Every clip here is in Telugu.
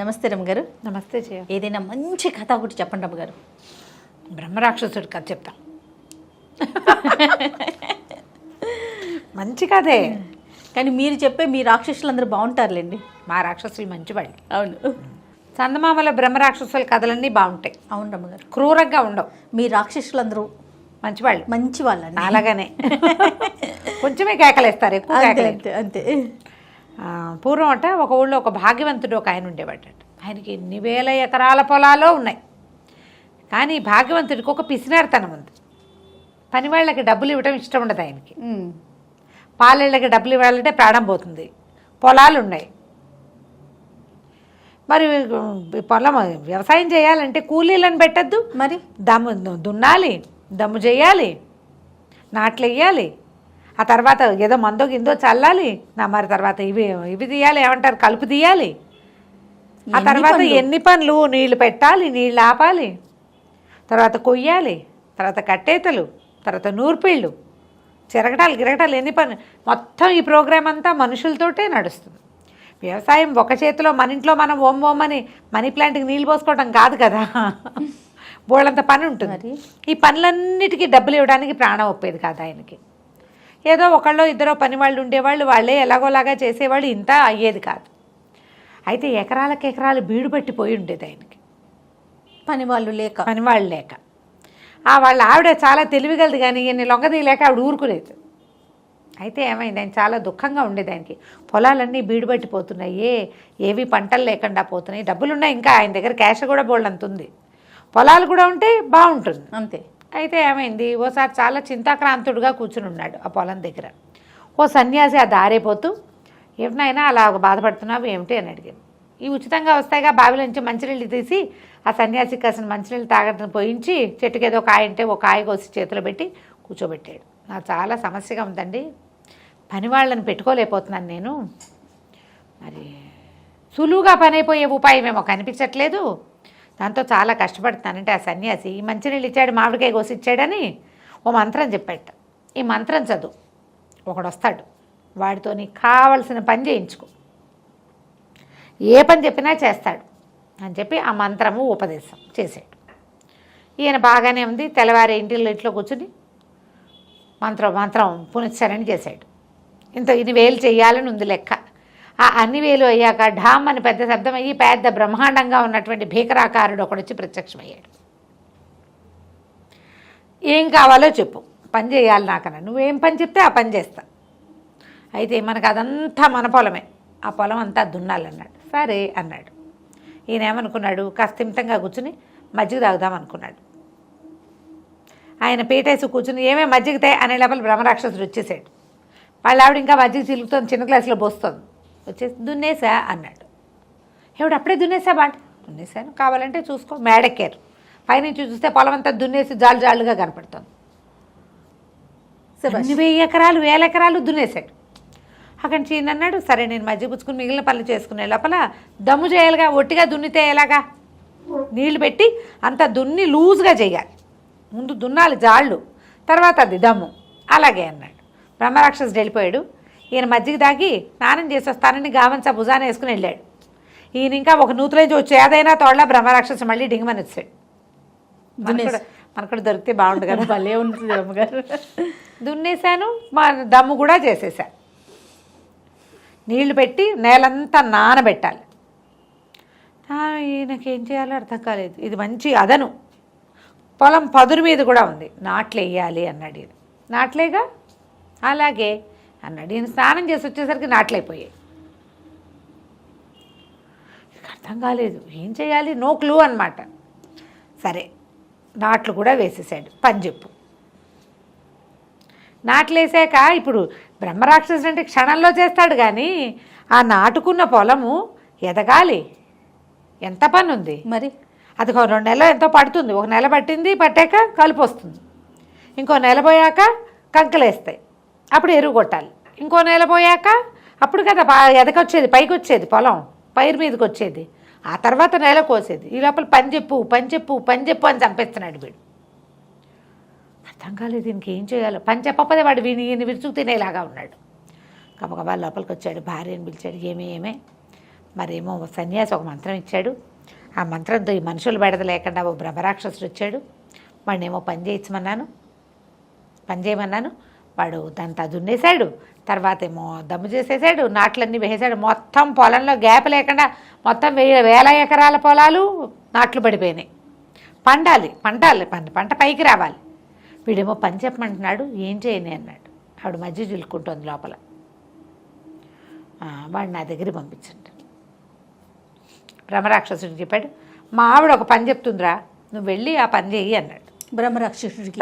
నమస్తే రమ్మగారు. నమస్తే జయ. ఏదైనా మంచి కథ ఒకటి చెప్పండి రమ్మగారు. బ్రహ్మరాక్షసుడి కథ చెప్తాం. మంచి కథే, కానీ మీరు చెప్పే మీ రాక్షసులందరూ బాగుంటారులేండి. మా రాక్షసులు మంచివాళ్ళు. అవును చందమామల బ్రహ్మరాక్షసుల కథలన్నీ బాగుంటాయి. అవును రమ్మగారు, క్రూరంగా ఉండవు. మీ రాక్షసులందరూ మంచివాళ్ళు. మంచి వాళ్ళండి. అలాగనే కొంచెమే కేకలేస్తారు, ఎక్కువ అంతే కేకలే. అంతే అంతే. పూర్వం అట ఒక ఊళ్ళో ఒక భాగ్యవంతుడు ఒక ఆయన ఉండేవాడట. ఆయనకి ఎన్ని వేల ఎకరాల పొలాలో ఉన్నాయి. కానీ భాగ్యవంతుడికి ఒక పిసినారితనం ఉంది. పని వాళ్ళకి డబ్బులు ఇవ్వడం ఇష్టం ఉండదు ఆయనకి. పాలేళ్ళకి డబ్బులు ఇవ్వాలంటే ప్రాణం పోతుంది. పొలాలు ఉన్నాయి, మరి పొలం వ్యవసాయం చేయాలంటే కూలీలను పెట్టద్దు, మరి దున్నాలి, దమ్ము చేయాలి, నాట్లు వేయాలి, ఆ తర్వాత ఏదో మందో గిందో చల్లాలి, మరి తర్వాత ఇవి తీయాలి, ఏమంటారు కలుపు తీయాలి, ఆ తర్వాత ఎన్ని పనులు, నీళ్లు పెట్టాలి, నీళ్ళు ఆపాలి, తర్వాత కొయ్యాలి, తర్వాత కట్టేతలు, తర్వాత నూర్పిళ్ళు, చిరగటాలు గిరగటాలు, ఎన్ని పనులు. మొత్తం ఈ ప్రోగ్రాం అంతా మనుషులతోటే నడుస్తుంది. వ్యవసాయం ఒక చేతిలో మన ఇంట్లో మనం ఓం ఓం అని మనీ ప్లాంట్కి నీళ్ళు పోసుకోవడం కాదు కదా, బోళ్ళంత పని ఉంటుంది. ఈ పనులన్నిటికీ డబ్బులు ఇవ్వడానికి ప్రాణం ఒప్పేది కాదు ఆయనకి. ఏదో ఒకళ్ళో ఇద్దరో పని వాళ్ళు ఉండేవాళ్ళు, వాళ్ళే ఎలాగోలాగా చేసేవాళ్ళు, ఇంత అయ్యేది కాదు. అయితే ఎకరాలకు ఎకరాలు బీడు పట్టిపోయి ఉండేది ఆయనకి, పనివాళ్ళు లేక. వాళ్ళ ఆవిడ చాలా తెలివిగలదు, కానీ ఈయన్ని లొంగదీయలేక ఆవిడ ఊరుకునేది. అయితే ఏమైంది, ఆయన చాలా దుఃఖంగా ఉండేది. ఆయనకి పొలాలన్నీ బీడు పట్టిపోతున్నాయి, ఏవి పంటలు లేకుండా పోతున్నాయి, డబ్బులున్నాయి, ఇంకా ఆయన దగ్గర క్యాష్ కూడా బోల్డంత ఉంది, పొలాలు కూడా ఉంటే బాగుంటుంది అంతే. అయితే ఏమైంది, ఓసారి చాలా చింతాక్రాంతుడుగా కూర్చుని ఉన్నాడు ఆ పొలం దగ్గర. ఓ సన్యాసి ఆ దారైపోతూ, ఏమినైనా అలా బాధపడుతున్నావు ఏమిటి అని అడిగాను. ఈ ఉచితంగా వస్తాయిగా బావిలో నుంచి మంచినీళ్ళు తీసి ఆ సన్యాసి కాసిన మంచినీళ్ళు తాగడం పోయించి చెట్టుకి ఏదో కాయ అంటే ఒక కాయ కోసి చేతిలో పెట్టి కూర్చోబెట్టాడు. నాకు చాలా సమస్యగా ఉందండి, పని వాళ్ళని పెట్టుకోలేకపోతున్నాను నేను, మరి సులువుగా పని అయిపోయే ఉపాయం ఏమో కనిపించట్లేదు, దాంతో చాలా కష్టపడుతున్నానంటే ఆ సన్యాసి ఈ మంచినీళ్ళు ఇచ్చాడు, మామిడికాయ కోసి ఇచ్చాడని ఓ మంత్రం చెప్పాట. ఈ మంత్రం చదువు, ఒకడు వస్తాడు, వాడితో నీకు కావలసిన పని చేయించుకో, ఏ పని చెప్పినా చేస్తాడు అని చెప్పి ఆ మంత్రము ఉపదేశం చేశాడు. ఈయన బాగానే ఉంది, తెల్లవారి ఇంట్లో కూర్చుని మంత్రం పునశ్చరణ చేశాడు. ఇన్ని వేలు చేయాలని ఉంది లెక్క. ఆ అన్ని వేలు అయ్యాక ఢామ్ అని పెద్ద శబ్దం అయ్యి పెద్ద బ్రహ్మాండంగా ఉన్నటువంటి భీకరాకారుడు ఒకడొచ్చి ప్రత్యక్షమయ్యాడు. ఏం కావాలో చెప్పు, పని చేయాలి నాకన్నా, నువ్వేం పని చెప్తే ఆ పని చేస్తా. అయితే మనకు అదంతా మన పొలమే, ఆ పొలం అంతా దున్నాలన్నాడు. సరే అన్నాడు. ఈయన ఏమనుకున్నాడు, కాస్తిమితంగా కూర్చుని మజ్జిగ తాగుదాం అనుకున్నాడు. ఆయన పీటేసి కూర్చుని ఏమే మజ్జిగతే అనే లోపల బ్రహ్మరాక్షసుడు వచ్చేసాడు. వాళ్ళ ఆవిడ ఇంకా మజ్జిగ చిలుకుతుంది, చిన్న గ్లాసులో పోస్తుంది. వచ్చేసి దున్నేసా అన్నాడు. ఎవడు అప్పుడే దున్నేసా బాట? దున్నేసాను, కావాలంటే చూసుకో. మేడెక్కారు, పైనుంచి చూస్తే పొలం అంతా దున్నేసి జాలుగా కనపడుతుంది. 1000 ఎకరాలు 1000 ఎకరాలు దున్నేశాడు. అక్కడి నుంచి అన్నాడు, సరే నేను మజ్జిగ పుచ్చుకుని మిగిలిన పనులు చేసుకునే లోపల దమ్ము చేయాలిగా, ఒట్టిగా దున్నితే ఎలాగా, నీళ్లు పెట్టి అంత దున్ని లూజ్గా చేయాలి, ముందు దున్నాలి జాళ్ళు, తర్వాత అది దమ్ము, అలాగే అన్నాడు. బ్రహ్మరాక్షసుడు వెళ్ళిపోయాడు. ఈయన మజ్జిగ దాగి స్నానం చేసి వస్తానని గామంచా భుజాన వేసుకుని వెళ్ళాడు. ఈయన ఇంకా ఒక నూతులేంచి వచ్చి ఏదైనా తోడలా బ్రహ్మరాక్షసు మళ్ళీ డింగమని వచ్చాడు. మనకు దొరికితే బాగుండు కదా, భలే ఉంటుంది అమ్మగారు. దున్నేశాను, మా దమ్ము కూడా చేసేసాను. నీళ్లు పెట్టి నేలంతా నానబెట్టాలి. ఈయనకేం చేయాలో అర్థం కాలేదు. ఇది మంచి అదను, పొలం పదురు మీద కూడా ఉంది, నాట్లు వేయాలి అన్నాడు. ఈయన నాట్లేగా, అలాగే అన్నాడు. ఈయన స్నానం చేసి వచ్చేసరికి నాట్లయిపోయాయి. అర్థం కాలేదు, ఏం చేయాలి, నో క్లూ అనమాట. సరే నాట్లు కూడా వేసేసాడు. పని చెప్పు. నాట్లు వేసాక ఇప్పుడు బ్రహ్మరాక్షసుడు అంటే క్షణంలో చేస్తాడు, కానీ ఆ నాటుకున్న పొలము ఎదగాలి, ఎంత పని ఉంది మరి. అది 2 నెలలు ఎంతో పడుతుంది. 1 నెల పట్టాక కలుపు వస్తుంది, ఇంకో నెల పోయాక కంకలేస్తాయి, అప్పుడు ఎరువు కొట్టాలి, ఇంకో నెల పోయాక అప్పుడు కదా ఎదకొచ్చేది, పైకి వచ్చేది, పొలం పైరు మీదకి వచ్చేది, ఆ తర్వాత నెల కోసేది. ఈ లోపల పని చెప్పు అని చంపేస్తున్నాడు వీడు. అర్థం కాలేదు దీనికి ఏం చేయాలో. పని చెప్పకపోతే వాడు ఈయన విరుచుకు తినేలాగా ఉన్నాడు. గబగబా లోపలికి వచ్చాడు, భార్యను పిలిచాడు. ఏమే మరేమో సన్యాసి ఒక మంత్రం ఇచ్చాడు. ఆ మంత్రంతో ఈ మనుషులు బెడద లేకుండా ఓ బ్రహ్మరాక్షసుడు వచ్చాడు. వాడినేమో పని చేయమన్నాను. వాడు దాంతో దున్నేశాడు. తర్వాత ఏమో దమ్ము చేసేసాడు, నాట్లన్నీ వేసాడు. మొత్తం పొలంలో గ్యాప్ లేకుండా మొత్తం వేల ఎకరాల పొలాలు నాట్లు పడిపోయినాయి. పంట పైకి రావాలి. వీడేమో పని చెప్పమంటున్నాడు, ఏం చేయని అన్నాడు. ఆవిడ మధ్య చిలుక్కుంటుంది లోపల. వాడు నా దగ్గరికి పంపించండి. బ్రహ్మరాక్షసుడికి చెప్పాడు, మా ఆవిడ ఒక పని చెప్తుందిరా, నువ్వు వెళ్ళి ఆ పని చెయ్యి అన్నాడు.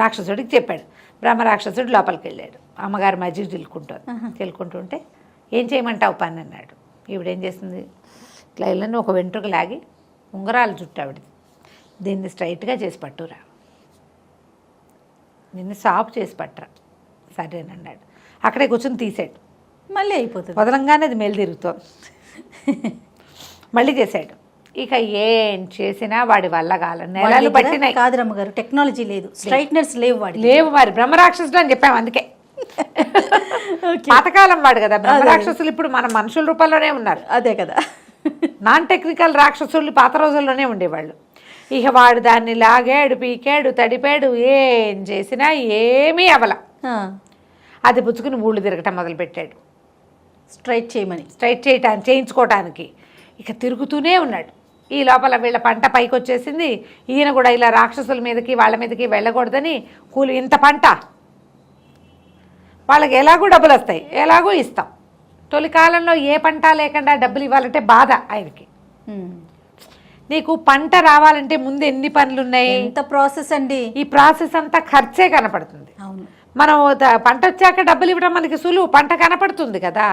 రాక్షసుడికి చెప్పాడు. బ్రహ్మరాక్షసుడు లోపలికి వెళ్ళాడు. అమ్మగారు మజ్జిగ చిలుకుంటుంటే ఏం చేయమంటావు పని అన్నాడు. ఈవిడేం చేస్తుంది, ఇట్లా వెళ్ళని ఒక వెంట్రుక లాగి ఉంగరాలు చుట్టూ ఆవిడది, దీన్ని స్ట్రైట్గా చేసి పట్టురా, నిన్ను సాఫ్ చేసి పట్టరా. సరేనన్నాడు. అక్కడే కూర్చొని తీసాడు. మళ్ళీ అయిపోతుంది. వదలంగానే అది మేలు తిరుగుతోంది. మళ్ళీ చేశాడు. ఇక ఏం చేసినా వాడి వల్ల కాల నెలలు పట్టినాయి. కాదు రమ్మగారు, టెక్నాలజీ లేదు, స్ట్రైట్నర్స్ లేవు. మరి బ్రహ్మరాక్షసుడు అని చెప్పాము అందుకే. పాతకాలం వాడు కదా బ్రహ్మరాక్షసులు. ఇప్పుడు మన మనుషుల రూపంలోనే ఉన్నారు. అదే కదా, నాన్ టెక్నికల్ రాక్షసులు పాత రోజుల్లోనే ఉండేవాళ్ళు. ఇక వాడు దాన్ని లాగాడు, పీకాడు, తడిపాడు, ఏం చేసినా ఏమీ అవల. అది పుచ్చుకుని ఊళ్ళు తిరగటం మొదలుపెట్టాడు. స్ట్రైట్ చేయించుకోవటానికి. ఇక తిరుగుతూనే ఉన్నాడు. ఈ లోపల వీళ్ళ పంట పైకి వచ్చేసింది. ఈయన కూడా ఇలా రాక్షసుల మీదకి వాళ్ళ మీదకి వెళ్ళకూడదని కూలి, ఇంత పంట వాళ్ళకి ఎలాగూ డబ్బులు వస్తాయి, ఎలాగూ ఇస్తాం. తొలి కాలంలో ఏ పంట లేకుండా డబ్బులు ఇవ్వాలంటే బాధ ఆయనకి. నీకు పంట రావాలంటే ముందు ఎన్ని పనులు ఉన్నాయి, ఎంత ప్రాసెస్ అండి. ఈ ప్రాసెస్ అంతా ఖర్చే కనపడుతుంది. అవును, మనం పంట వచ్చాక డబ్బులు ఇవ్వడం మనకి సులువు, పంట కనపడుతుంది కదా.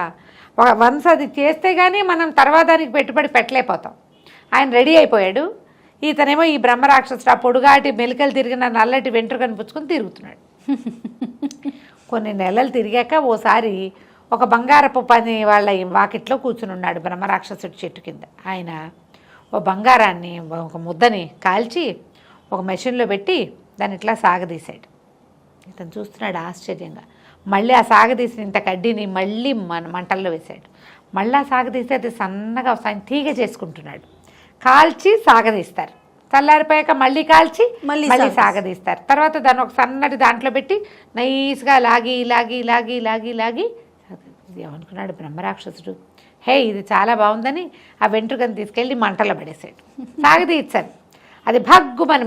వన్స్ అది చేస్తే కానీ మనం తర్వాత దానికి పెట్టుబడి పెట్టలేకపోతాం. ఆయన రెడీ అయిపోయాడు. ఇతనేమో ఈ బ్రహ్మరాక్షసుడు ఆ పొడుగాటి మెలికలు తిరిగిన నల్లటి వెంట్రుకని పుచ్చుకొని తిరుగుతున్నాడు. కొన్ని నెలలు తిరిగాక ఓసారి ఒక బంగారపు పని వాళ్ళ వాకిట్లో కూర్చుని ఉన్నాడు బ్రహ్మరాక్షసుడి చెట్టు కింద. ఆయన ఓ బంగారాన్ని, ఒక ముద్దని కాల్చి ఒక మెషిన్లో పెట్టి దాన్ని ఇట్లా సాగదీశాడు. ఇతను చూస్తున్నాడు ఆశ్చర్యంగా. మళ్ళీ ఆ సాగదీసిన ఇంత కడ్డీని మళ్ళీ మంటల్లో వేశాడు. మళ్ళీ సాగదీస్తే అది సన్నగా ఆయన తీగ చేసుకుంటున్నాడు. కాల్చి సాగదీస్తారు. చల్లారిపోయాక మళ్ళీ కాల్చి మళ్ళీ సాగదీస్తారు. తర్వాత దాన్ని ఒక సన్నటి దాంట్లో పెట్టి నైస్గా లాగి లాగి లాగి లాగి లాగి ఏమనుకున్నాడు బ్రహ్మరాక్షసుడు, హే ఇది చాలా బాగుందని ఆ వెంట్రుకని తీసుకెళ్ళి మంటలో పడేసాడు. సాగదీశారు. అది భగ్గుమని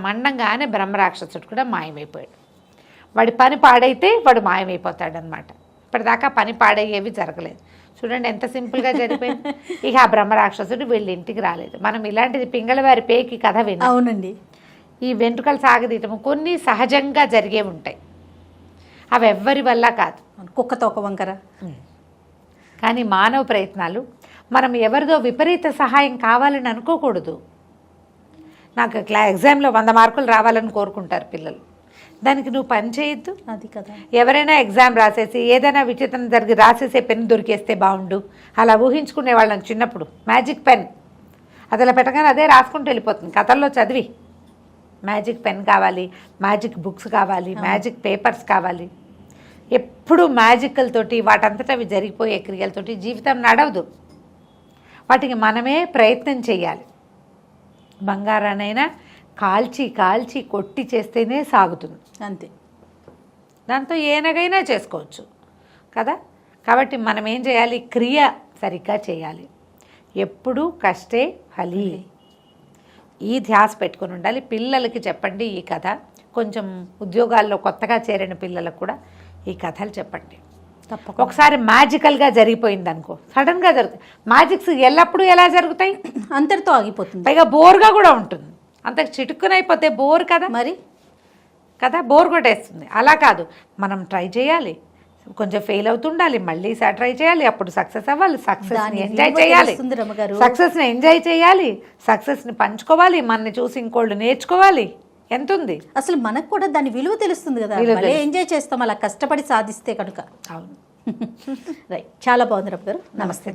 మండంగానే బ్రహ్మరాక్షసుడు కూడా మాయమైపోయాడు. వాడి పని పాడైతే వాడు మాయమైపోతాడు అనమాట. ఇప్పటిదాకా పని పాడయ్యేవి జరగలేదు. చూడండి ఎంత సింపుల్గా జరిగిపోయింది. ఇక ఆ బ్రహ్మరాక్షసుడు వీళ్ళ ఇంటికి రాలేదు. మనం ఇలాంటిది పింగళవారి పేకి కథ విన్నాం. అవునండి. ఈ వెంట్రుకలు సాగదీయటము కొన్ని సహజంగా జరిగే ఉంటాయి, అవి ఎవ్వరి వల్ల కాదు. కుక్కతో ఒక వంకర. కానీ మానవ ప్రయత్నాలు, మనం ఎవరిదో విపరీత సహాయం కావాలని అనుకోకూడదు. నాకు ఎగ్జామ్లో 100 మార్కులు రావాలని కోరుకుంటారు పిల్లలు. దానికి నువ్వు పని చేయొద్దు. అది కదా, ఎవరైనా ఎగ్జామ్ రాసేసి ఏదైనా విచిత్రం జరిగి రాసేసే పెన్ దొరికేస్తే బాగుండు అలా ఊహించుకునే వాళ్ళం చిన్నప్పుడు. మ్యాజిక్ పెన్ అది అలా పెట్టగానే అదే రాసుకుంటూ వెళ్ళిపోతుంది. కథల్లో చదివి మ్యాజిక్ పెన్ కావాలి, మ్యాజిక్ బుక్స్ కావాలి, మ్యాజిక్ పేపర్స్ కావాలి. ఎప్పుడు మ్యాజిక్లతోటి వాటంతటా అవి జరిగిపోయే క్రియలతోటి జీవితం నడవదు. వాటికి మనమే ప్రయత్నం చేయాలి. బంగారానైనా కాల్చి కాల్చి కొట్టి చేస్తేనే సాగుతుంది. అంతే. దాంతో ఏనగైనా చేసుకోవచ్చు కదా. కాబట్టి మనం ఏం చేయాలి, క్రియ సరిగ్గా చేయాలి. ఎప్పుడూ కష్టే ఫలి, ఈ ధ్యాస పెట్టుకుని ఉండాలి. పిల్లలకి చెప్పండి ఈ కథ. కొంచెం ఉద్యోగాల్లో కొత్తగా చేరిన పిల్లలకు కూడా ఈ కథలు చెప్పండి. తప్పకుండా. ఒకసారి మ్యాజికల్గా జరిగిపోయింది అనుకో, సడన్గా జరుగుతాయి. మ్యాజిక్స్ ఎల్లప్పుడూ ఎలా జరుగుతాయి, అంతటితో ఆగిపోతుంది. పైగా బోర్గా కూడా ఉంటుంది. అంత చిటుక్కునైపోతే బోర్ కదా, మరి కదా బోర్ కొట్టేస్తుంది. అలా కాదు, మనం ట్రై చేయాలి, కొంచెం ఫెయిల్ అవుతుండాలి, మళ్ళీ ట్రై చేయాలి, అప్పుడు సక్సెస్ అవ్వాలి. సక్సెస్ని ఎంజాయ్ చేయాలి, సక్సెస్ని ఎంజాయ్ చేయాలి, సక్సెస్ని పంచుకోవాలి, మనని చూసి ఇంకోళ్ళు నేర్చుకోవాలి. ఎంత ఉంది అసలు మనకు కూడా దాని విలువ తెలుస్తుంది కదా, ఎంజాయ్ చేస్తాం అలా కష్టపడి సాధిస్తే కనుక. అవును. రైట్, చాలా బాగుంది రమ్మ గారు. నమస్తే.